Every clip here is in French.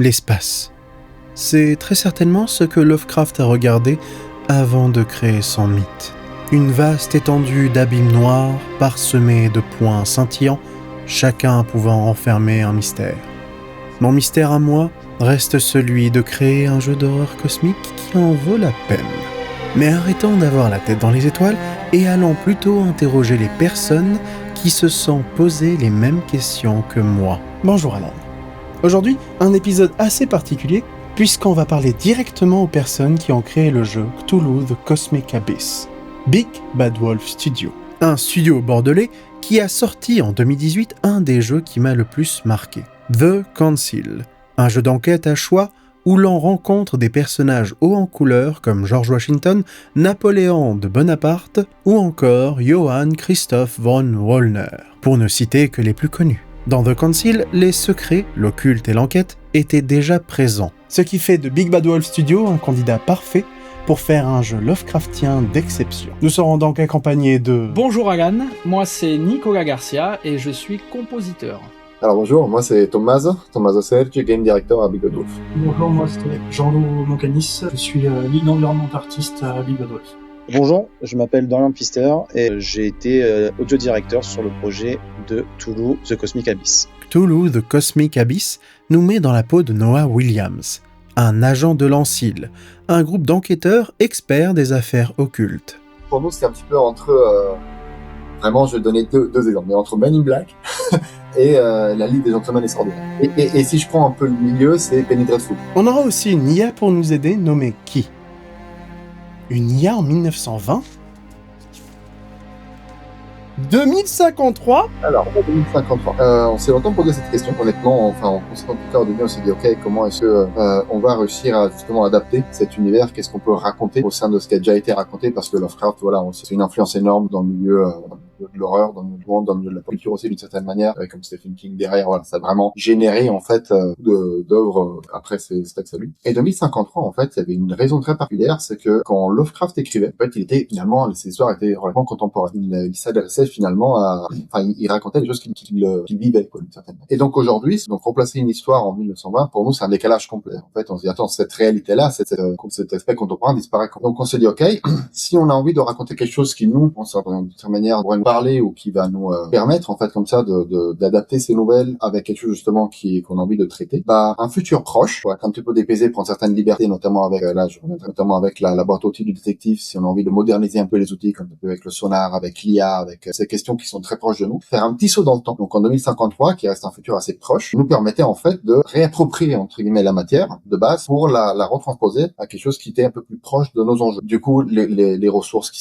l'espace. C'est très certainement ce que Lovecraft a regardé avant de créer son mythe. Une vaste étendue d'abîmes noirs, parsemés de points scintillants, chacun pouvant renfermer un mystère. Mon mystère à moi reste celui de créer un jeu d'horreur cosmique qui en vaut la peine. Mais arrêtons d'avoir la tête dans les étoiles et allons plutôt interroger les personnes qui se sont posées les mêmes questions que moi. Bonjour Alan. Aujourd'hui, un épisode assez particulier puisqu'on va parler directement aux personnes qui ont créé le jeu Cthulhu The Cosmic Abyss. Big Bad Wolf Studio. Un studio bordelais qui a sorti en 2018 un des jeux qui m'a le plus marqué. The Council. Un jeu d'enquête à choix où l'on rencontre des personnages hauts en couleur comme George Washington, Napoléon de Bonaparte ou encore Johann Christoph von Wollner, pour ne citer que les plus connus. Dans The Council, les secrets, l'occulte et l'enquête étaient déjà présents, ce qui fait de Big Bad Wolf Studio un candidat parfait pour faire un jeu Lovecraftien d'exception. Nous serons donc accompagnés de... Bonjour Alan, moi c'est Nicolas Garcia et je suis compositeur. Alors bonjour, moi c'est Tommaso Sergi, Game Director à Big Bad Wolf. Bonjour, moi c'est Jean-Loup Moncanis, je suis lead environnement artiste à Big Bad Wolf. Bonjour, je m'appelle Dorian Pfister et j'ai été audio directeur sur le projet de Cthulhu The Cosmic Abyss. Cthulhu The Cosmic Abyss nous met dans la peau de Noah Williams, un agent de l'Ancile, un groupe d'enquêteurs experts des affaires occultes. Pour nous c'est un petit peu entre... Vraiment, je vais donner deux exemples, mais entre Men in Black et la Ligue des Gentlemen Extraordinaires. Et si je prends un peu le milieu, c'est Penny Dreadful. On aura aussi une IA pour nous aider, nommée qui ? Une IA en 1920 ? 2053 ? Alors, 2053. On s'est longtemps posé cette question. Honnêtement, en tout cas au début, on s'est dit, ok, comment est-ce que on va réussir à justement adapter cet univers ? Qu'est-ce qu'on peut raconter au sein de ce qui a déjà été raconté ? Parce que Lovecraft, voilà, c'est une influence énorme dans le milieu de l'horreur, dans le milieu de la culture aussi d'une certaine manière, avec comme Stephen King derrière. Voilà, ça a vraiment généré en fait d'œuvres après ces textes à lui. Et 2053, en fait, il y avait une raison très particulière, c'est que quand Lovecraft écrivait, en fait, il était finalement, ses histoires étaient relativement contemporaines. Il s'adressait finalement il racontait des choses qu'il vivait, quoi, d'une certaine manière. Et donc aujourd'hui, donc remplacer une histoire en 1920, pour nous, c'est un décalage complet. En fait, on se dit, attends, cette réalité-là, cet aspect contemporain disparaît. Donc on s'est dit, ok, si on a envie de raconter quelque chose qui nous, d'une certaine manière, pourrait nous parler ou qui va nous permettre, en fait, comme ça, d'adapter ces nouvelles avec quelque chose justement qu'on a envie de traiter, un futur proche, ouais, un petit peu dépaysé, prendre certaines libertés, notamment avec la boîte à outils du détective, si on a envie de moderniser un peu les outils, comme avec le sonar, avec l'IA, avec ces questions qui sont très proches de nous, faire un petit saut dans le temps. Donc en 2053, qui reste un futur assez proche, nous permettait en fait de réapproprier entre guillemets la matière de base pour la retransposer à quelque chose qui était un peu plus proche de nos enjeux. Du coup, les ressources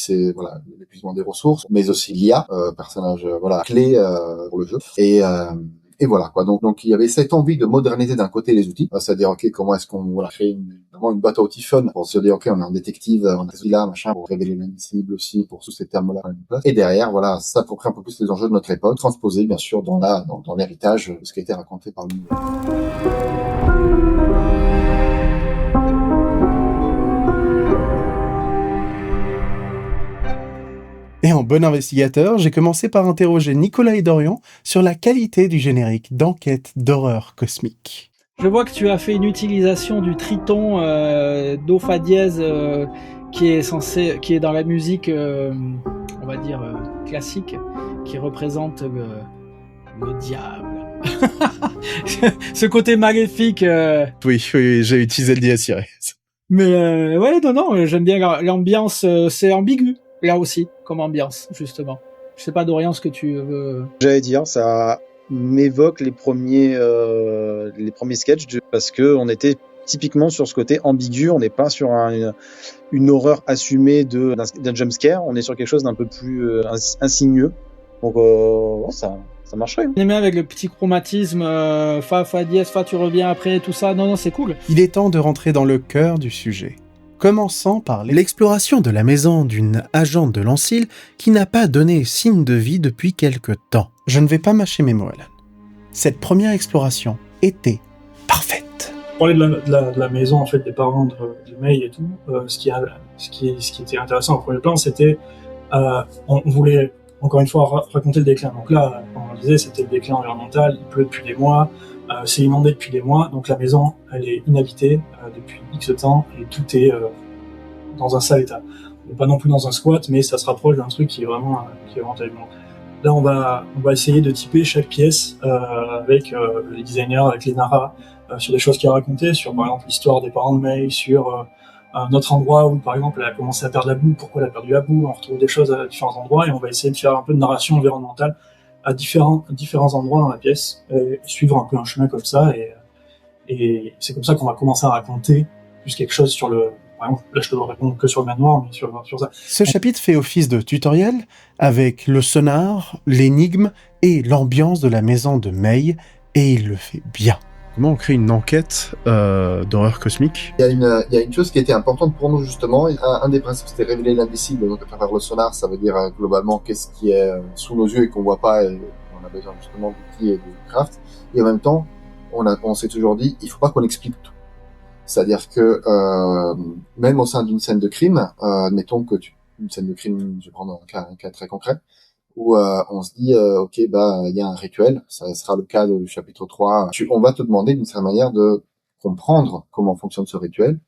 l'épuisement des ressources, mais aussi l'IA, personnage clé pour le jeu. Et voilà quoi. Donc il y avait cette envie de moderniser d'un côté les outils, c'est-à-dire ok, comment est-ce qu'on crée vraiment une boîte à outils fun pour se dire ok, on est un détective, on a celui-là machin pour révéler l'invisible aussi, pour tous ces termes-là en place. Et derrière ça pour créer un peu plus les enjeux de notre époque, transposer bien sûr dans l'héritage de ce qui a été raconté par lui. Et en bon investigateur, j'ai commencé par interroger Nicolas et Dorian sur la qualité du générique d'enquête d'horreur cosmique. Je vois que tu as fait une utilisation du triton do fa dièse qui est dans la musique, on va dire classique, qui représente le diable. Ce côté maléfique. Oui, j'ai utilisé le dièse tiré. Mais non, j'aime bien l'ambiance, c'est ambigu. Là aussi, comme ambiance, justement. Je sais pas, Dorian, ce que tu veux... J'allais dire, ça m'évoque les premiers sketchs, parce que on était typiquement sur ce côté ambigu, on n'est pas sur une horreur assumée d'un jumpscare, on est sur quelque chose d'un peu plus insinueux. Donc, ça marcherait. On aimait avec le petit chromatisme, fa dièse, fa, tu reviens après, tout ça. Non, c'est cool. Il est temps de rentrer dans le cœur du sujet. Commençons par l'exploration de la maison d'une agente de l'Ancile qui n'a pas donné signe de vie depuis quelque temps. Je ne vais pas mâcher mes mots, Alan. Cette première exploration était parfaite. On parlait de la maison en fait des parents de May et tout. Ce qui était intéressant au premier plan, c'était on voulait encore une fois raconter le déclin. Donc là, comme on le disait, c'était le déclin environnemental, il pleut depuis des mois, c'est inondé depuis des mois, donc la maison elle est inhabitée depuis X temps et tout est dans un sale état. Donc, pas non plus dans un squat, mais ça se rapproche d'un truc qui est vraiment terrible. Là, on va essayer de typer chaque pièce avec les designers, avec les naras, sur des choses qu'il a racontées, sur par exemple l'histoire des parents de May, sur un autre endroit où par exemple elle a commencé à perdre la boue, pourquoi elle a perdu la boue, on retrouve des choses à différents endroits et on va essayer de faire un peu de narration environnementale à différents endroits dans la pièce, et suivre un peu un chemin comme ça, et c'est comme ça qu'on va commencer à raconter plus quelque chose sur le... Par exemple, là je te répondre que sur le manoir, mais sur ça. Ce chapitre fait office de tutoriel avec le sonar, l'énigme et l'ambiance de la maison de May, et il le fait bien. Comment on crée une enquête d'horreur cosmique ? Il y a une chose qui était importante pour nous justement. Un des principes, c'était révéler l'indicible. Donc à travers le sonar, ça veut dire globalement qu'est-ce qui est sous nos yeux et qu'on voit pas. Et on a besoin justement d'outils et de craft. Et en même temps, on s'est toujours dit, il faut pas qu'on explique tout. C'est-à-dire que même au sein d'une scène de crime, admettons que une scène de crime, je vais prendre un cas très concret, où on se dit ok, il y a un rituel, ça sera le cas du chapitre 3. On va te demander d'une certaine manière de comprendre comment fonctionne ce rituel,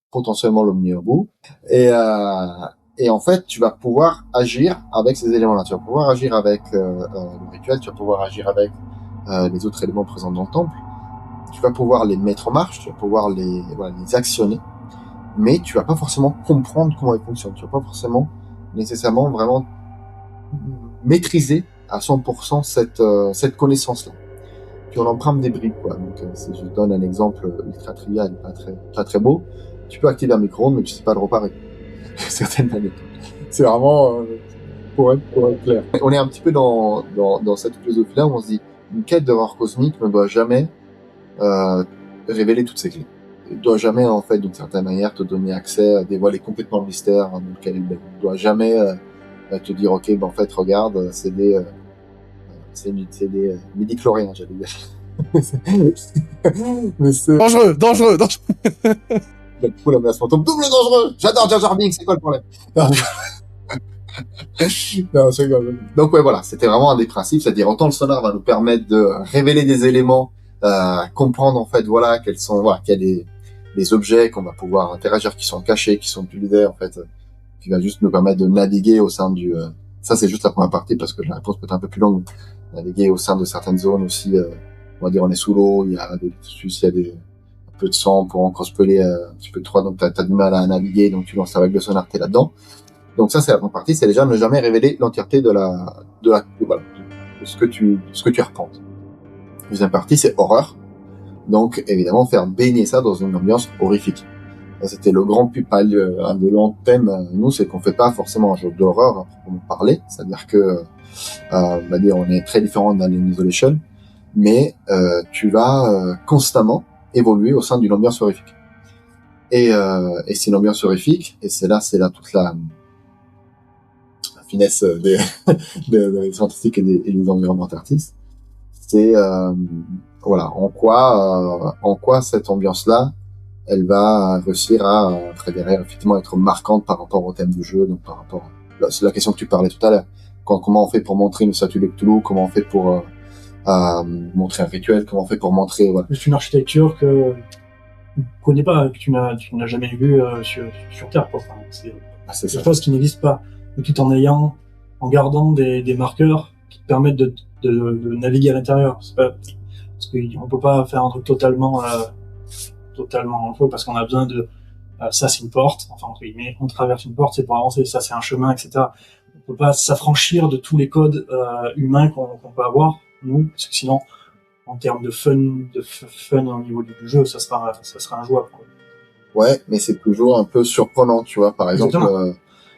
potentiellement le mener au bout, et en fait tu vas pouvoir agir avec ces éléments-là. Tu vas pouvoir agir avec le rituel, tu vas pouvoir agir avec les autres éléments présents dans le temple. Tu vas pouvoir les mettre en marche, tu vas pouvoir les actionner, mais tu vas pas forcément comprendre comment ils fonctionnent. Tu vas pas forcément nécessairement vraiment maîtriser à 100% cette connaissance-là. Tu en empruntes des bribes, quoi. Donc, si je donne un exemple ultra trivial, pas très beau, tu peux activer un micro-ondes, mais tu sais pas le reparer. Certaines manières. C'est vraiment pour être clair. On est un petit peu dans cette philosophie-là où on se dit une quête d'horreur cosmique ne doit jamais révéler toutes ces clés. Il doit jamais, en fait, d'une certaine manière, te donner accès à dévoiler complètement le mystère dans lequel il doit jamais te dire, ok, en fait, regarde, c'est des midi-chloriens, j'allais dire. Mais c'est... Dangereux. Du coup, la menace fantôme, double dangereux! J'adore Jar Jar Binks, c'est quoi le problème? Non, c'est grave. Donc ouais, voilà, c'était vraiment un des principes, c'est-à-dire autant le sonar va nous permettre de révéler des éléments, comprendre en fait, voilà, qu'il y a des objets qu'on va pouvoir interagir, qui sont cachés, qui sont utilisés en fait, qui va juste nous permettre de naviguer au sein du. Ça c'est juste la première partie parce que la réponse peut être un peu plus longue. Naviguer au sein de certaines zones aussi. On va dire on est sous l'eau, il y a un peu de sang pour en crospeler un petit peu de trois, donc t'as du mal à naviguer, donc tu lances avec le sonar, t'es là-dedans. Donc ça c'est la première partie, c'est déjà ne jamais révéler l'entièreté de ce que tu arpentes. La deuxième partie c'est horreur. Donc évidemment faire baigner ça dans une ambiance horrifique. Ça, c'était le grand un des grands thèmes nous, c'est qu'on fait pas forcément un jeu d'horreur à proprement parler, c'est-à-dire que on va dire on est très différent d'Alien Isolation, mais tu vas constamment évoluer au sein d'une ambiance horrifique. Et c'est une ambiance horrifique, et c'est là toute la finesse des scientifiques et des environnementaux artistes. C'est voilà, en quoi cette ambiance-là, elle va réussir à effectivement être marquante par rapport au thème du jeu, donc par rapport c'est la question que tu parlais tout à l'heure. Comment on fait pour montrer une statue de Cthulhu, comment on fait pour montrer un rituel, comment on fait pour montrer voilà. C'est une architecture que tu connais pas, que tu n'as jamais vue sur Terre, quoi. Enfin, c'est quelque chose qui n'existe pas, mais tout en gardant des marqueurs qui te permettent de naviguer à l'intérieur. C'est pas parce qu'on peut pas faire un truc totalement faux parce qu'on a besoin de ça c'est une porte, enfin entre guillemets, on traverse une porte, c'est pour avancer, ça c'est un chemin, etc. On peut pas s'affranchir de tous les codes humains qu'on peut avoir nous, parce que sinon en termes de fun au niveau du jeu, ça sera injouable, quoi. Ouais, mais c'est toujours un peu surprenant, tu vois. Par exemple,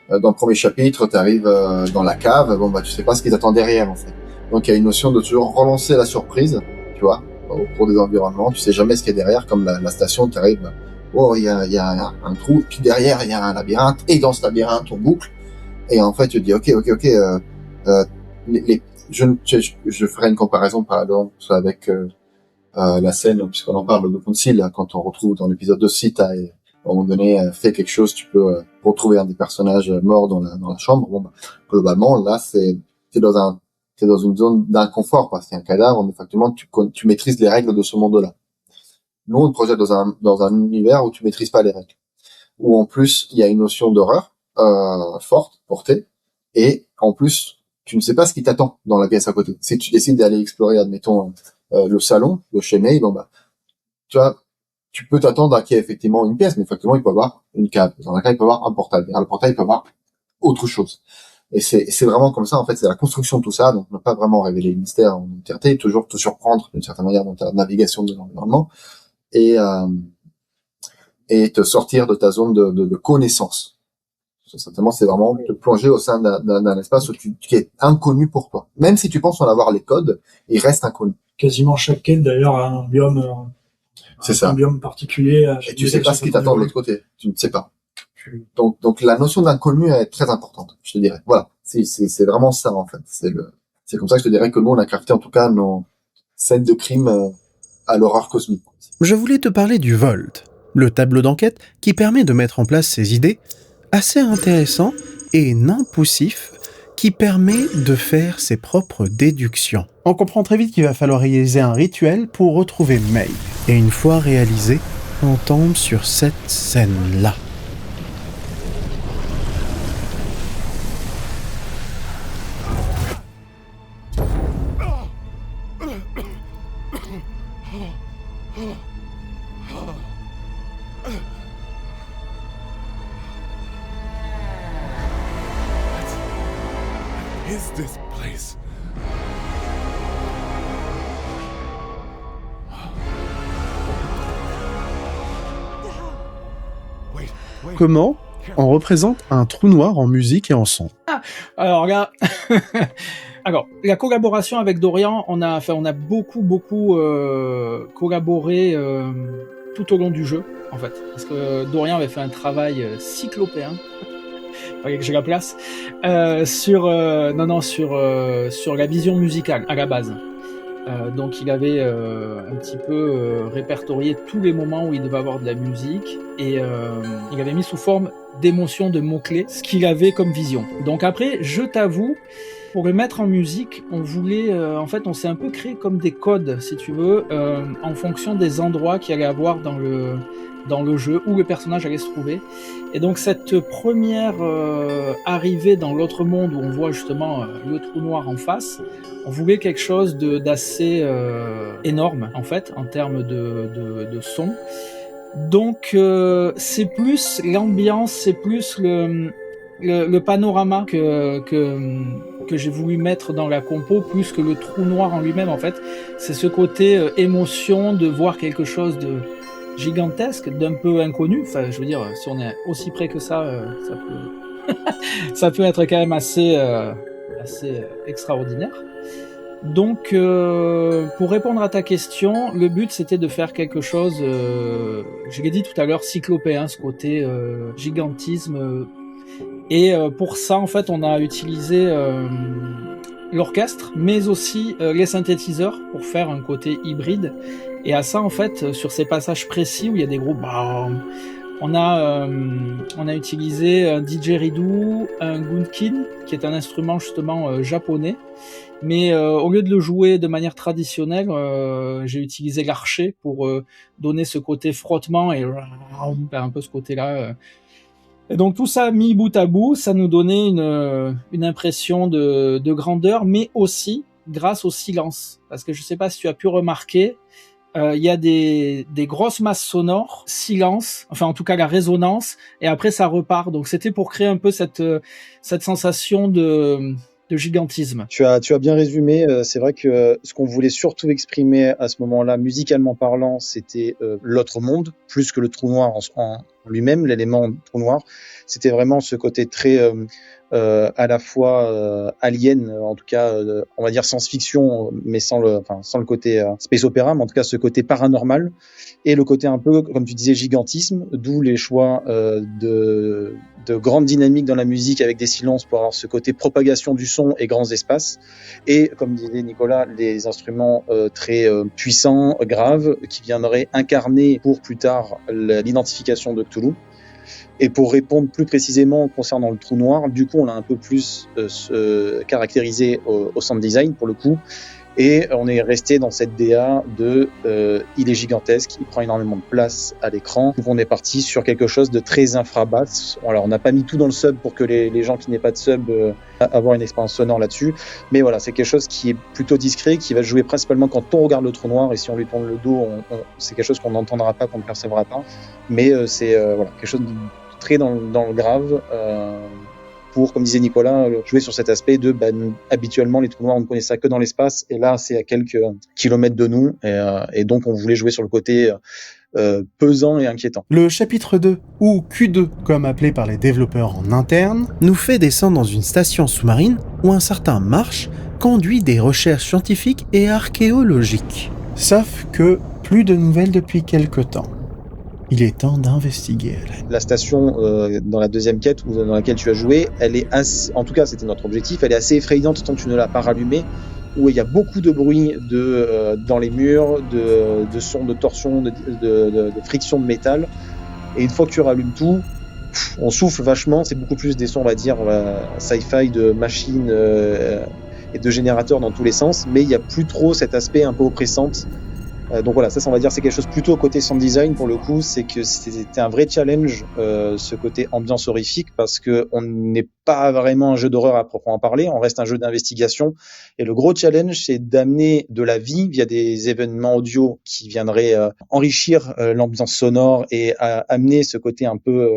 dans le premier chapitre, t'arrives dans la cave, tu sais pas ce qui t'attend derrière, en fait. Donc il y a une notion de toujours relancer la surprise, tu vois, au cours des environnements. Tu sais jamais ce qu'il y a derrière, comme la station, t'arrives, il y a un trou, puis derrière il y a un labyrinthe, et dans ce labyrinthe on boucle. Et en fait, tu te dis, ok, je ferai une comparaison par exemple avec la scène, puisqu'on en parle de Concile, quand on retrouve dans l'épisode de Sita et à un moment donné fait quelque chose, tu peux retrouver un des personnages morts dans la chambre. Globalement là c'est t'es dans une zone d'inconfort parce qu'il y a un cadavre, mais effectivement, tu maîtrises les règles de ce monde-là. Nous, on te projette dans un univers où tu maîtrises pas les règles. Où en plus, il y a une notion d'horreur, forte, portée, et en plus, tu ne sais pas ce qui t'attend dans la pièce à côté. Si tu décides d'aller explorer, admettons, le salon de chez May, bon bah, tu vois, tu peux t'attendre à qu'il y ait effectivement une pièce, mais effectivement, il peut y avoir une cave. Dans la cave, il peut y avoir un portail. Derrière le portail, il peut y avoir autre chose. Et c'est vraiment comme ça, en fait, c'est la construction de tout ça, donc ne pas vraiment révéler le mystère en entièreté, toujours te surprendre d'une certaine manière dans ta navigation de l'environnement, et te sortir de ta zone de connaissance. Certainement, c'est vraiment te plonger au sein d'un espace qui est inconnu pour toi. Même si tu penses en avoir les codes, il reste inconnu. Quasiment chaque quête, d'ailleurs, a un biome, C'est ça. Un biome particulier. Et tu sais pas ce qui t'attend de l'autre côté. Tu ne sais pas. Donc la notion d'inconnu est très importante, je te dirais. Voilà. C'est vraiment ça, en fait. C'est comme ça que je te dirais que nous, on a crafté, en tout cas, nos scènes de crime à l'horreur cosmique. Je voulais te parler du Vault, le tableau d'enquête qui permet de mettre en place ces idées, assez intéressant et non poussif, qui permet de faire ses propres déductions. On comprend très vite qu'il va falloir réaliser un rituel pour retrouver May. Et une fois réalisé, on tombe sur cette scène-là. Is this place? Comment on représente un trou noir en musique et en son? Alors là, alors la collaboration avec Dorian, on a beaucoup collaboré tout au long du jeu, en fait, parce que Dorian avait fait un travail cyclopéen. Fallait que je la place sur la vision musicale à la base. Donc il avait un petit peu répertorié tous les moments où il devait avoir de la musique et il avait mis sous forme d'émotions, de mots-clés, ce qu'il avait comme vision. Donc après, je t'avoue, pour le mettre en musique, on voulait, en fait, on s'est un peu créé comme des codes, si tu veux, en fonction des endroits qu'il allait avoir dans le jeu, où le personnage allait se trouver. Et donc cette première arrivée dans l'autre monde, où on voit justement le trou noir en face, on voulait quelque chose d'assez énorme, en fait, en termes de son. Donc c'est plus l'ambiance, c'est plus le panorama que j'ai voulu mettre dans la compo, plus que le trou noir en lui-même, en fait. C'est ce côté émotion de voir quelque chose de gigantesque, d'un peu inconnu. Enfin, je veux dire, si on est aussi près que ça, ça peut être quand même assez extraordinaire. Donc, pour répondre à ta question, le but c'était de faire quelque chose, je l'ai dit tout à l'heure, cyclopéen, ce côté gigantisme. Et pour ça, en fait, on a utilisé l'orchestre, mais aussi les synthétiseurs pour faire un côté hybride. Et à ça, en fait, sur ces passages précis où il y a des gros bam, on a utilisé un didgeridoo, un gunkin, qui est un instrument justement japonais. Mais au lieu de le jouer de manière traditionnelle, j'ai utilisé l'archet pour donner ce côté frottement et faire un peu ce côté-là. Et donc tout ça mis bout à bout, ça nous donnait une impression de grandeur, mais aussi grâce au silence. Parce que je sais pas si tu as pu remarquer, il y a des grosses masses sonores, silence, enfin en tout cas la résonance, et après ça repart. Donc c'était pour créer un peu cette sensation de gigantisme. Tu as bien résumé. C'est vrai que ce qu'on voulait surtout exprimer à ce moment-là, musicalement parlant, c'était l'autre monde, plus que le trou noir en lui-même, l'élément trou noir. C'était vraiment ce côté très à la fois alien, en tout cas, on va dire science-fiction, mais sans le côté space opéra, mais en tout cas ce côté paranormal, et le côté un peu, comme tu disais, gigantisme, d'où les choix de grande dynamique dans la musique avec des silences pour avoir ce côté propagation du son et grands espaces, et comme disait Nicolas, les instruments très puissants, graves, qui viendraient incarner pour plus tard l'identification de Cthulhu. Et pour répondre plus précisément concernant le trou noir, du coup, on l'a un peu plus caractérisé au sound design pour le coup. Et on est resté dans cette DA il est gigantesque, il prend énormément de place à l'écran. Donc on est parti sur quelque chose de très infrabasse. Alors on n'a pas mis tout dans le sub pour que les gens qui n'aient pas de sub avoir une expérience sonore là-dessus. Mais voilà, c'est quelque chose qui est plutôt discret, qui va jouer principalement quand on regarde le trou noir. Et si on lui tourne le dos, c'est quelque chose qu'on n'entendra pas, qu'on ne percevra pas. Mais c'est voilà, quelque chose de très dans le grave. Pour, comme disait Nicolas, jouer sur cet aspect de habituellement les trous noirs on ne connaît ça que dans l'espace et là c'est à quelques kilomètres de nous et donc on voulait jouer sur le côté pesant et inquiétant. Le chapitre 2, ou Q2 comme appelé par les développeurs en interne, nous fait descendre dans une station sous-marine où un certain Marsh conduit des recherches scientifiques et archéologiques. Sauf que plus de nouvelles depuis quelque temps. Il est temps d'investiguer. La station dans la deuxième quête ou dans laquelle tu as joué, elle est assez, en tout cas c'était notre objectif, elle est assez effrayante tant que tu ne l'as pas rallumée, où il y a beaucoup de bruit dans les murs, de sons de torsion, de friction de métal. Et une fois que tu rallumes tout, on souffle vachement, c'est beaucoup plus des sons, on va dire, sci-fi de machines et de générateurs dans tous les sens, mais il n'y a plus trop cet aspect un peu oppressante. Donc voilà, ça on va dire c'est quelque chose plutôt côté sound design pour le coup, c'est que c'était un vrai challenge ce côté ambiance horrifique parce que on n'est pas vraiment un jeu d'horreur à proprement parler, on reste un jeu d'investigation et le gros challenge c'est d'amener de la vie via des événements audio qui viendraient enrichir l'ambiance sonore et amener ce côté un peu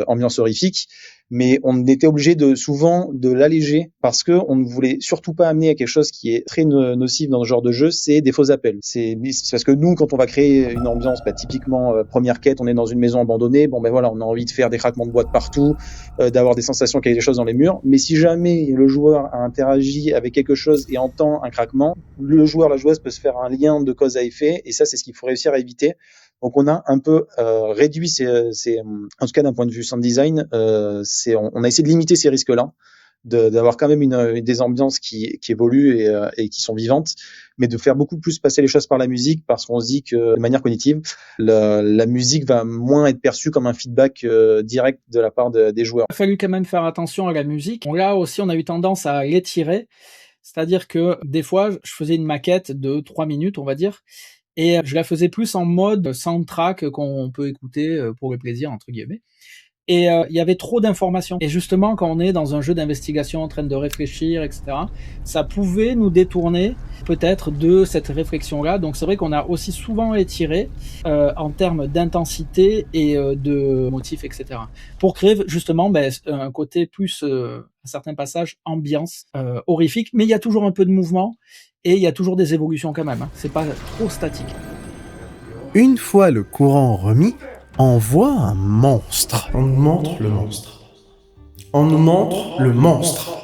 ambiance horrifique. Mais on était obligé souvent de l'alléger parce que on ne voulait surtout pas amener à quelque chose qui est très nocif dans ce genre de jeu, c'est des faux appels. C'est parce que nous, quand on va créer une ambiance, typiquement première quête, on est dans une maison abandonnée, on a envie de faire des craquements de boîte partout, d'avoir des sensations qu'il y a des choses dans les murs. Mais si jamais le joueur a interagi avec quelque chose et entend un craquement, le joueur, la joueuse peut se faire un lien de cause à effet, et ça, c'est ce qu'il faut réussir à éviter. Donc on a un peu réduit en tout cas d'un point de vue sound design, on a essayé de limiter ces risques-là, d'avoir quand même des ambiances qui évoluent et qui sont vivantes, mais de faire beaucoup plus passer les choses par la musique parce qu'on se dit que de manière cognitive, la musique va moins être perçue comme un feedback direct de la part des joueurs. Il a fallu quand même faire attention à la musique. Là aussi, on a eu tendance à l'étirer, c'est-à-dire que des fois, je faisais une maquette de 3 minutes, on va dire, et je la faisais plus en mode soundtrack qu'on peut écouter pour le plaisir, entre guillemets. Et il y avait trop d'informations. Et justement, quand on est dans un jeu d'investigation en train de réfléchir, etc., ça pouvait nous détourner peut-être de cette réflexion-là. Donc c'est vrai qu'on a aussi souvent étiré en termes d'intensité et de motifs, etc. Pour créer justement un côté plus, à certains passages, ambiance horrifique. Mais il y a toujours un peu de mouvement. Et il y a toujours des évolutions quand même, c'est pas trop statique. Une fois le courant remis, on voit un monstre. On nous montre le monstre. On nous montre le monstre.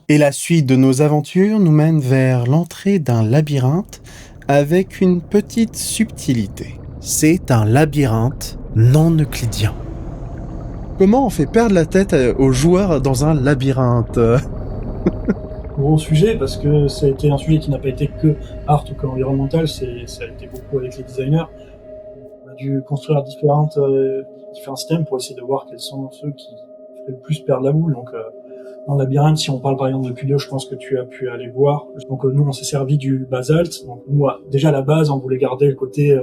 Et la suite de nos aventures nous mène vers l'entrée d'un labyrinthe avec une petite subtilité. C'est un labyrinthe non euclidien. Comment on fait perdre la tête aux joueurs dans un labyrinthe ? Gros sujet, parce que ça a été un sujet qui n'a pas été que art ou que environnemental, ça a été beaucoup avec les designers. On a dû construire différents systèmes pour essayer de voir quels sont ceux qui fait le plus perdre la boule. Donc dans le labyrinthe, si on parle par exemple de Q2, je pense que tu as pu aller voir. Donc nous, on s'est servi du basalte. Donc nous, déjà à la base, on voulait garder le côté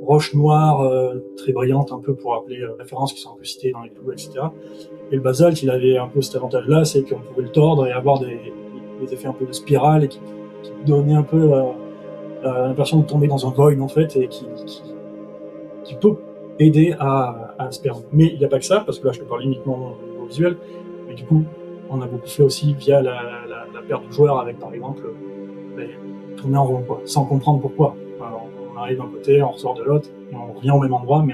roche noire, très brillante, un peu pour rappeler références qui sont un peu citées dans les clous, etc. Et le basalte, il avait un peu cet avantage-là, c'est qu'on pouvait le tordre et avoir des effets un peu de spirale et qui donnaient un peu l'impression de tomber dans un void en fait et qui peut aider à se perdre. Mais il n'y a pas que ça, parce que là je te parle uniquement au visuel, mais du coup on a beaucoup fait aussi via la perte de joueurs avec par exemple tourner en rond, quoi, sans comprendre pourquoi. Alors, on arrive d'un côté, on ressort de l'autre, et on revient au même endroit, mais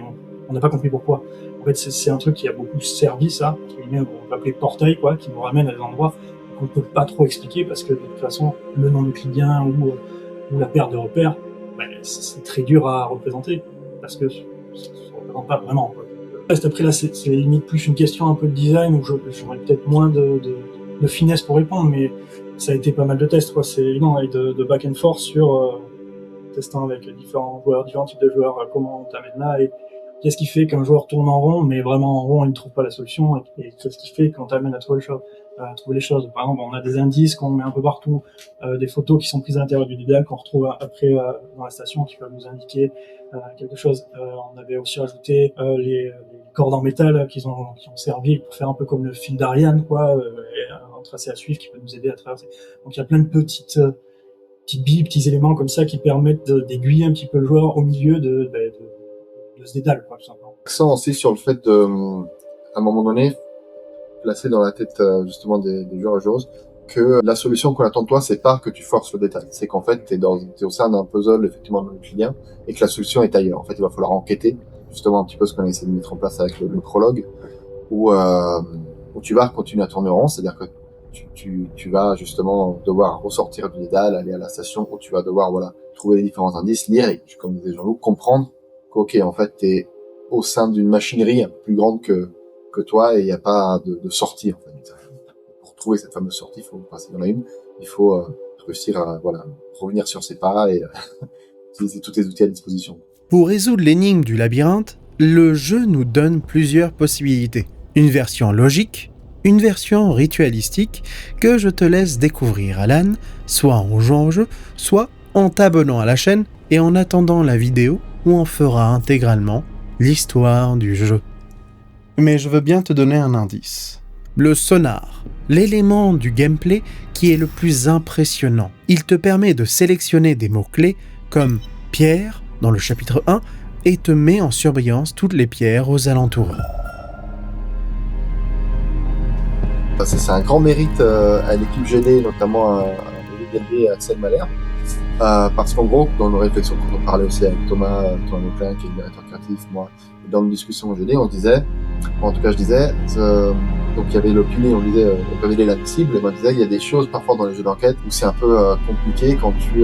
on n'a pas compris pourquoi. En fait c'est un truc qui a beaucoup servi, ça, entre guillemets, on peut appeler portail, quoi, qui nous ramène à des endroits qu'on ne peut pas trop expliquer parce que de toute façon le non euclidien ou la perte de repères, c'est très dur à représenter parce que ça ne représente pas vraiment, quoi. Après là c'est limite plus une question un peu de design où j'aurais peut-être moins de finesse pour répondre, mais ça a été pas mal de tests, quoi. C'est et de back and forth sur testant avec différents types de joueurs, comment on t'amène là, et Qu'est-ce qui fait qu'un joueur tourne en rond, mais vraiment en rond, il ne trouve pas la solution, et qu'est-ce qui fait qu'on t'amène à trouver les choses. Par exemple, on a des indices qu'on met un peu partout, des photos qui sont prises à l'intérieur du dédale qu'on retrouve après dans la station, qui peuvent nous indiquer quelque chose. On avait aussi ajouté les cordes en métal qui ont servi pour faire un peu comme le fil d'Ariane, quoi, et un tracé à suivre qui peut nous aider à traverser. Donc il y a plein de petites billes, petits éléments comme ça qui permettent d'aiguiller un petit peu le joueur au milieu de ce dédale, quoi, tout simplement. Accent aussi sur le fait de, à un moment donné, placer dans la tête justement des joueurs et joueuses que la solution qu'on attend de toi, c'est pas que tu forces le détail, c'est qu'en fait t'es au sein d'un puzzle effectivement client et que la solution est ailleurs. En fait, il va falloir enquêter justement un petit peu ce qu'on a essayé de mettre en place avec le prologue, où tu vas continuer à tourner en rond, c'est-à-dire que tu vas justement devoir ressortir du dédale, aller à la station où tu vas devoir trouver les différents indices, lire et, comme disait Jean-Loup, comprendre qu'ok, en fait t'es au sein d'une machinerie un peu plus grande que toi et il n'y a pas de sortie en fait. Pour trouver cette fameuse sortie, il faut passer dans la une, il faut réussir à revenir sur ses pas et utiliser tous les outils à disposition. Pour résoudre l'énigme du labyrinthe, le jeu nous donne plusieurs possibilités. Une version logique, une version ritualistique que je te laisse découvrir, Alan, soit en jouant au jeu, soit en t'abonnant à la chaîne et en attendant la vidéo où on fera intégralement l'histoire du jeu. Mais je veux bien te donner un indice. Le sonar, l'élément du gameplay qui est le plus impressionnant. Il te permet de sélectionner des mots-clés comme « pierre » dans le chapitre 1 et te met en surbrillance toutes les pierres aux alentours. C'est un grand mérite à l'équipe GD, notamment à Olivier et Axel Mahler, parce qu'en gros, dans nos réflexions, quand on parlait aussi avec Thomas Leclerc, qui est le directeur créatif, moi, dans nos discussions GD, on disait, en tout cas je disais, donc il y avait l'opinion, on disait, révéler la cible, et moi je disais, il y a des choses parfois dans les jeux d'enquête où c'est un peu compliqué quand tu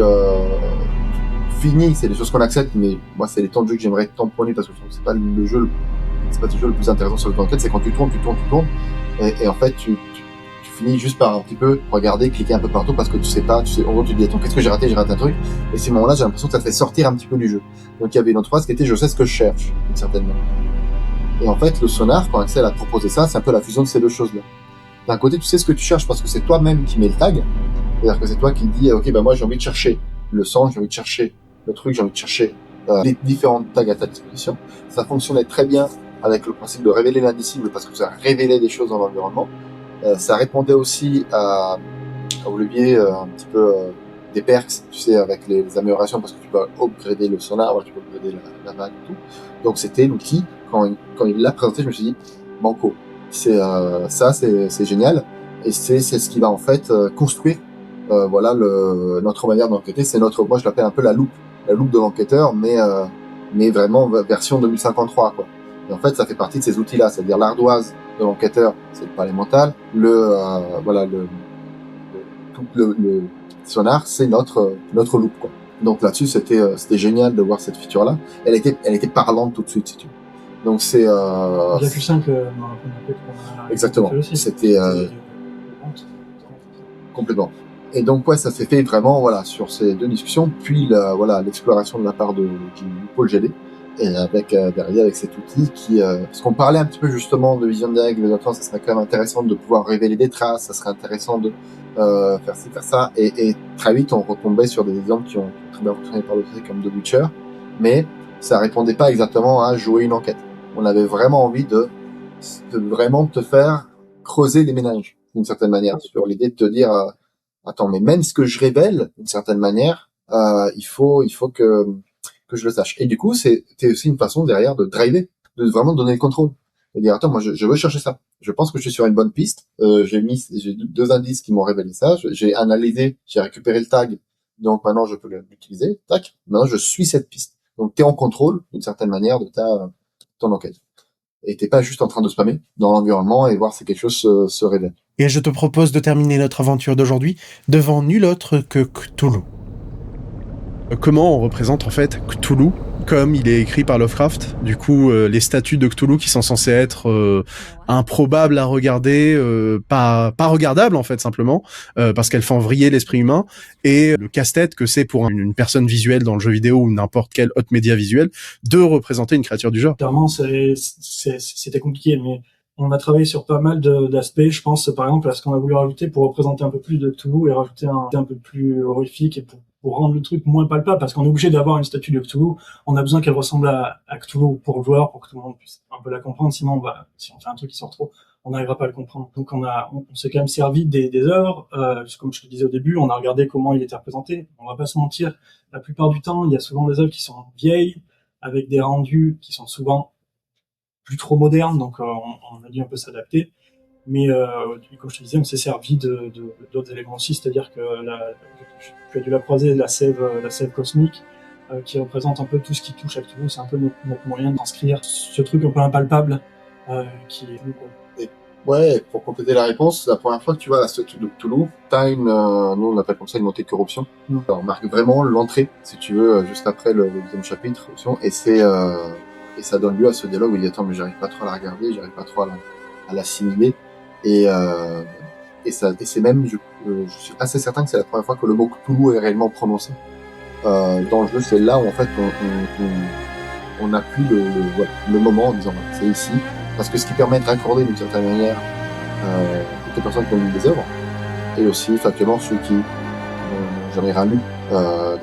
finis, c'est des choses qu'on accepte, mais moi c'est les temps de jeu que j'aimerais tamponner parce que je trouve que c'est pas le jeu le plus intéressant sur le jeu d'enquête, c'est quand tu tournes, et en fait tu finis juste par un petit peu regarder, cliquer un peu partout parce que tu sais, en gros tu te dis, attends, qu'est-ce que j'ai raté un truc, et ces moments-là j'ai l'impression que ça te fait sortir un petit peu du jeu. Donc il y avait une autre phrase qui était, je sais ce que je cherche, d'une certaine manière. Et en fait, le sonar, quand Axel a proposé ça, c'est un peu la fusion de ces deux choses-là. D'un côté, tu sais ce que tu cherches parce que c'est toi-même qui mets le tag, c'est-à-dire que c'est toi qui dis, ok, moi j'ai envie de chercher le sang, j'ai envie de chercher le truc, j'ai envie de chercher les différentes tags à ta disposition. Ça fonctionnait très bien avec le principe de révéler l'indicible parce que ça révélait des choses dans l'environnement. Ça répondait aussi à Olivier un petit peu des perks, tu sais, avec les améliorations parce que tu peux upgrader le sonar, tu peux upgrader la vague et tout. Donc c'était l'outil, quand il l'a présenté, je me suis dit, banco. C'est génial. Et c'est ce qui va en fait construire notre manière d'enquêter. C'est moi je l'appelle un peu la loupe de l'enquêteur, mais vraiment version 2053, quoi. Et en fait, ça fait partie de ces outils-là, c'est-à-dire l'ardoise de l'enquêteur, c'est le palais mental, le sonar, c'est notre loupe, quoi. Donc là-dessus, c'était génial de voir cette feature-là. Elle était parlante tout de suite, si tu veux. Donc c'est Il y a plus 5 qu'on a exactement. C'était complètement. Et donc ouais, ça s'est fait vraiment sur ces deux discussions, puis l'exploration de la part du pôle GD. Et avec derrière avec cet outil qui parce qu'on parlait un petit peu justement de vision d'aigle, ça serait quand même intéressant de pouvoir révéler des traces, ça serait intéressant de faire ci, faire ça, et très vite on retombait sur des exemples qui ont très bien fonctionné par le passé comme The Witcher, mais ça répondait pas exactement à jouer une enquête. On avait vraiment envie de vraiment te faire creuser les méninges d'une certaine manière, sur l'idée de te dire attends, mais même ce que je révèle d'une certaine manière, il faut que je le sache. Et du coup, c'était aussi une façon derrière de driver, de vraiment donner le contrôle. De dire, attends, moi, je veux chercher ça. Je pense que je suis sur une bonne piste. J'ai 2 indices qui m'ont révélé ça. J'ai analysé, j'ai récupéré le tag. Donc maintenant, je peux l'utiliser. Tac. Maintenant, je suis cette piste. Donc, t'es en contrôle, d'une certaine manière, de ton enquête. Et t'es pas juste en train de spammer dans l'environnement et voir si quelque chose se révèle. Et je te propose de terminer notre aventure d'aujourd'hui devant nul autre que Cthulhu. Comment on représente en fait Cthulhu comme il est écrit par Lovecraft. Du coup, les statues de Cthulhu qui sont censées être improbables à regarder, pas regardables en fait simplement, parce qu'elles font vriller l'esprit humain, et le casse-tête que c'est pour une personne visuelle dans le jeu vidéo ou n'importe quel autre média visuel de représenter une créature du genre. Clairement, c'était compliqué, mais on a travaillé sur pas mal d'aspects. Je pense, par exemple, à ce qu'on a voulu rajouter pour représenter un peu plus de Cthulhu et rajouter un peu plus horrifique et pour rendre le truc moins palpable, parce qu'on est obligé d'avoir une statue de Cthulhu. On a besoin qu'elle ressemble à Cthulhu pour le joueur, pour que tout le monde puisse un peu la comprendre. Sinon, si on fait un truc qui sort trop, on n'arrivera pas à le comprendre. Donc, on s'est quand même servi des œuvres. Comme je te disais au début, on a regardé comment il était représenté. On va pas se mentir. La plupart du temps, il y a souvent des œuvres qui sont vieilles, avec des rendus qui sont souvent plus trop modernes, donc on a dû un peu s'adapter. Mais comme je te disais, on s'est servi d'autres éléments aussi, c'est-à-dire que tu as dû la croiser, la sève cosmique, qui représente un peu tout ce qui touche à Cthulhu. C'est un peu notre moyen de transcrire ce truc un peu impalpable qui est quoi. Ouais, pour compléter la réponse, la première fois que tu vois la statue de Cthulhu, t'as nous on appelle comme ça une montée de corruption. Alors, on marque vraiment l'entrée, si tu veux, juste après le deuxième chapitre, corruption, et ça donne lieu à ce dialogue où il dit attends, mais j'arrive pas trop à la regarder, j'arrive pas trop à l'assimiler, et c'est même, je suis assez certain que c'est la première fois que le mot Cthulhu est réellement prononcé. Dans le jeu, c'est là où en fait on appuie le moment en disant c'est ici. Parce que ce qui permet de raccorder d'une certaine manière toutes les personnes qui ont lu des œuvres, et aussi factuellement ceux qui n'ont jamais rien lu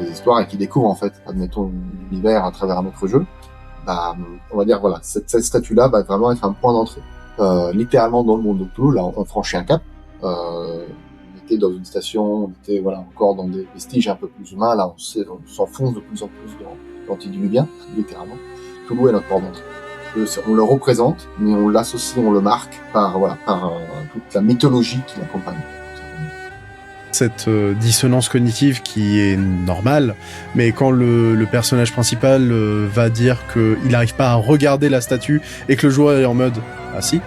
des histoires et qui découvrent en fait, admettons, l'univers à travers un autre jeu, on va dire voilà, cette statue-là va vraiment être un point d'entrée. Littéralement dans le monde de Cthulhu, là on franchit un cap. On était dans une station, on était encore dans des vestiges un peu plus humains, là on s'enfonce de plus en plus dans l'antidiluvien, littéralement. Cthulhu est notre port d'entrée. On le représente, mais on l'associe, on le marque par toute la mythologie qui l'accompagne. Cette dissonance cognitive qui est normale, mais quand le personnage principal va dire qu'il n'arrive pas à regarder la statue et que le joueur est en mode « Ah si ?»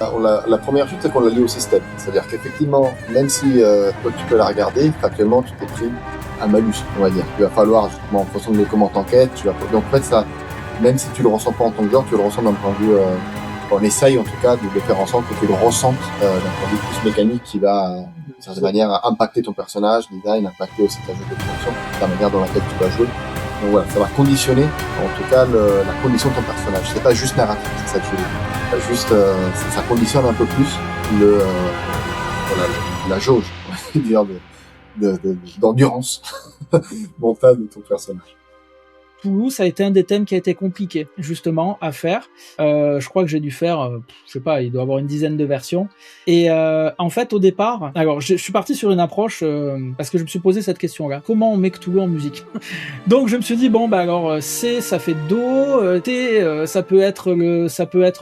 La première chute, c'est qu'on l'a lié au système. C'est-à-dire qu'effectivement, même si toi tu peux la regarder, factuellement tu t'es pris un malus, on va dire. Il va falloir, justement, en fonction de comment t'enquêtes, donc en fait ça... Même si tu le ressens pas en tant que joueur, tu le ressens d'un point de vue, on essaye en tout cas de faire en sorte que tu le ressentes d'un point de vue plus mécanique qui va, d'une certaine manière, impacter ton personnage, design, impacter aussi ta jeu de production, la manière dans laquelle tu vas jouer. Donc voilà, ça va conditionner, en tout cas, la condition de ton personnage. C'est pas juste narratif, c'est ça que je veux dire. Juste, ça conditionne un peu plus la jauge, on va dire, d'endurance mentale de ton personnage. Cthulhu, ça a été un des thèmes qui a été compliqué, justement, à faire. Je crois que j'ai dû faire, je sais pas, il doit y avoir une dizaine de versions. Et en fait, au départ, alors je suis parti sur une approche, parce que je me suis posé cette question-là. Comment on met Cthulhu en musique? Donc je me suis dit, bon, alors C, ça fait Do, T, ça peut être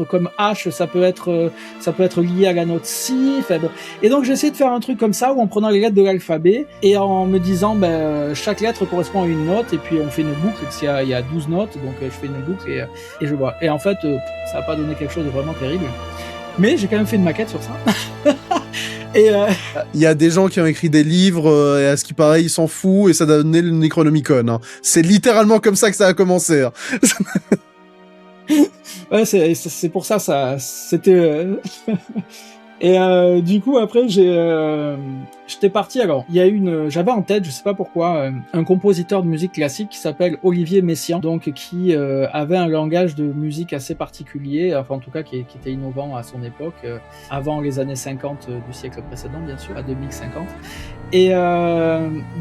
comme H, ça peut être lié à la note Si. Bon. Et donc j'ai essayé de faire un truc comme ça, où en prenant les lettres de l'alphabet, et en me disant, chaque lettre correspond à une note, et puis on fait une boucle. Il y a 12 notes, donc je fais une boucle et je vois. Et en fait, ça n'a pas donné quelque chose de vraiment terrible. Mais j'ai quand même fait une maquette sur ça. Et il y a des gens qui ont écrit des livres, et à ce qui paraît, ils s'en foutent, et ça a donné le Necronomicon. Hein. C'est littéralement comme ça que ça a commencé. Hein. Ouais, c'est pour ça, c'était... Et du coup après j'étais parti. Alors il y a j'avais en tête, je sais pas pourquoi, un compositeur de musique classique qui s'appelle Olivier Messiaen, donc qui avait un langage de musique assez particulier, enfin en tout cas qui était innovant à son époque, avant les années 50 du siècle précédent bien sûr, à 2050. Et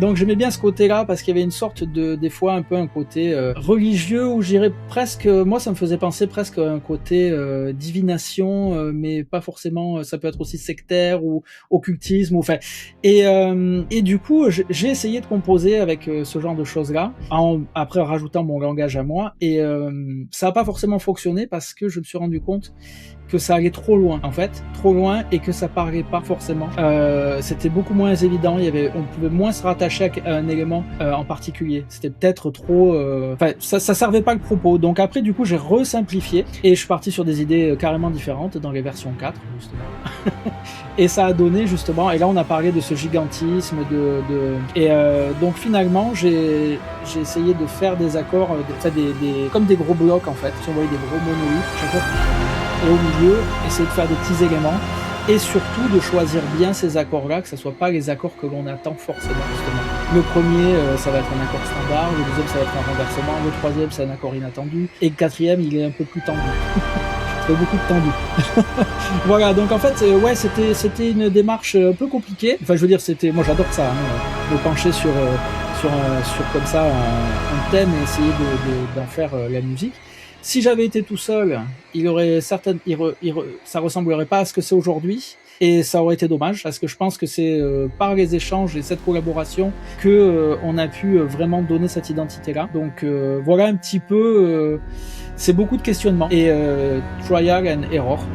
donc j'aimais bien ce côté-là parce qu'il y avait une sorte des fois un peu un côté religieux, où j'irais presque, moi ça me faisait penser presque à un côté divination, mais pas forcément, ça peut être aussi sectaire ou occultisme, enfin. Et du coup j'ai essayé de composer avec ce genre de choses-là, après en rajoutant mon langage à moi, et ça n'a pas forcément fonctionné parce que je me suis rendu compte que ça allait trop loin en fait, trop loin, et que ça parlait pas forcément. C'était beaucoup moins évident, on pouvait moins se rattacher à un élément en particulier. C'était peut-être trop, ça servait pas le propos. Donc après du coup j'ai resimplifié et je suis parti sur des idées carrément différentes dans les versions 4 justement. Et ça a donné justement, et là on a parlé de ce gigantisme, donc finalement j'ai essayé de faire des accords, comme des gros blocs en fait, si on voyait des gros monolithes, chaque fois, et au milieu, essayer de faire des petits éléments, et surtout de choisir bien ces accords-là, que ce ne soient pas les accords que l'on attend forcément justement. Le premier, ça va être un accord standard, le deuxième, ça va être un renversement, le troisième, c'est un accord inattendu, et le quatrième, il est un peu plus tendu. C'est beaucoup de tendu. Voilà, donc en fait, ouais, c'était une démarche un peu compliquée. Enfin, je veux dire, moi j'adore ça, me pencher sur comme ça un thème et essayer d'en faire la musique. Si j'avais été tout seul, ça ressemblerait pas à ce que c'est aujourd'hui. Et ça aurait été dommage, parce que je pense que c'est par les échanges et cette collaboration que on a pu vraiment donner cette identité-là. Donc voilà un petit peu, c'est beaucoup de questionnements et trial and error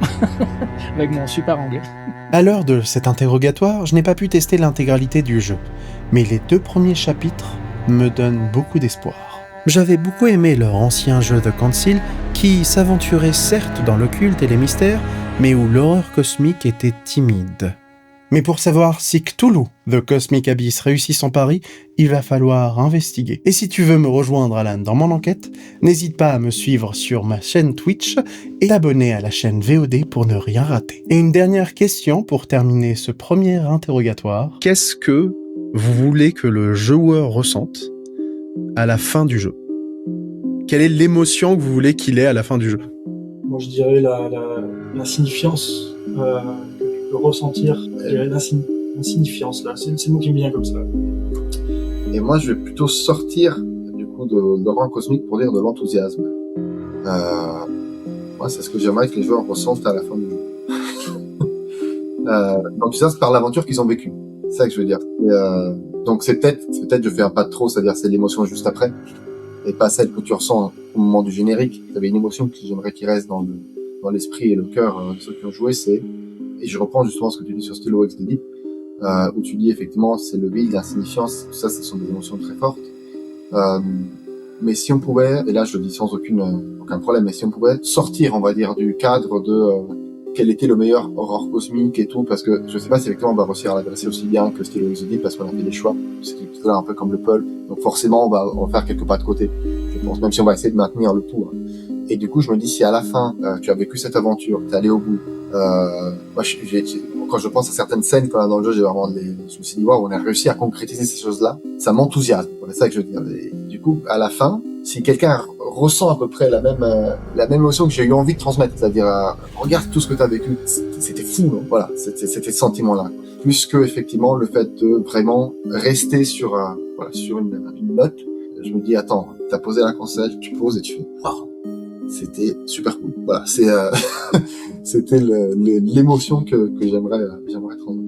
avec mon super anglais. À l'heure de cet interrogatoire, je n'ai pas pu tester l'intégralité du jeu, mais les 2 premiers chapitres me donnent beaucoup d'espoir. J'avais beaucoup aimé leur ancien jeu The Council, qui s'aventurait certes dans l'occulte et les mystères, mais où l'horreur cosmique était timide. Mais pour savoir si Cthulhu, The Cosmic Abyss, réussit son pari, il va falloir investiguer. Et si tu veux me rejoindre, Alan, dans mon enquête, n'hésite pas à me suivre sur ma chaîne Twitch et t'abonner à la chaîne VOD pour ne rien rater. Et une dernière question pour terminer ce premier interrogatoire. Qu'est-ce que vous voulez que le joueur ressente à la fin du jeu? Quelle est l'émotion que vous voulez qu'il ait à la fin du jeu? Moi, je dirais la signifiance que tu peux ressentir. Je dirais l'insignifiance, là. C'est le mot qui me vient comme ça. Et moi, je vais plutôt sortir, du coup, de l'horreur cosmique pour dire de l'enthousiasme. Moi, c'est ce que j'aimerais que les joueurs ressentent à la fin du jeu. L'enthousiasme par l'aventure qu'ils ont vécue. C'est ça que je veux dire. Donc c'est peut-être je fais un pas de trop, c'est-à-dire c'est l'émotion juste après, et pas celle que tu ressens au moment du générique. Il y avait une émotion que j'aimerais qu'il reste dans l'esprit et le cœur de ceux qui ont joué, et je reprends justement ce que tu dis sur Still Wakes the Deep, où tu dis effectivement c'est le vide, l'insignifiance, tout ça, ce sont des émotions très fortes. Mais si on pouvait, et là je le dis sans aucun problème, mais si on pouvait sortir, on va dire, du cadre de quel était le meilleur horreur cosmique et tout, parce que je sais pas si effectivement on va réussir à l'adresser aussi bien que Still Wakes the Deep, parce qu'on a fait des choix, ce qui est un peu comme le pulp, donc forcément on va faire quelques pas de côté, je pense, même si on va essayer de maintenir le tout. Et du coup je me dis, si à la fin tu as vécu cette aventure, t'es allé au bout, moi quand je pense à certaines scènes quand dans le jeu, je me suis dit waouh, on a réussi à concrétiser ces choses-là, ça m'enthousiasme, c'est ça que je veux dire. Et du coup à la fin, si quelqu'un ressent à peu près la même émotion que j'ai eu envie de transmettre, c'est-à-dire regarde tout ce que tu as vécu, c'était fou, non? Voilà, c'était ce sentiment-là, plus que effectivement le fait de vraiment rester sur une note. Je me dis attends, t'as posé la console, tu poses et tu fais waouh, c'était super cool. Voilà, c'était l'émotion que j'aimerais transmettre.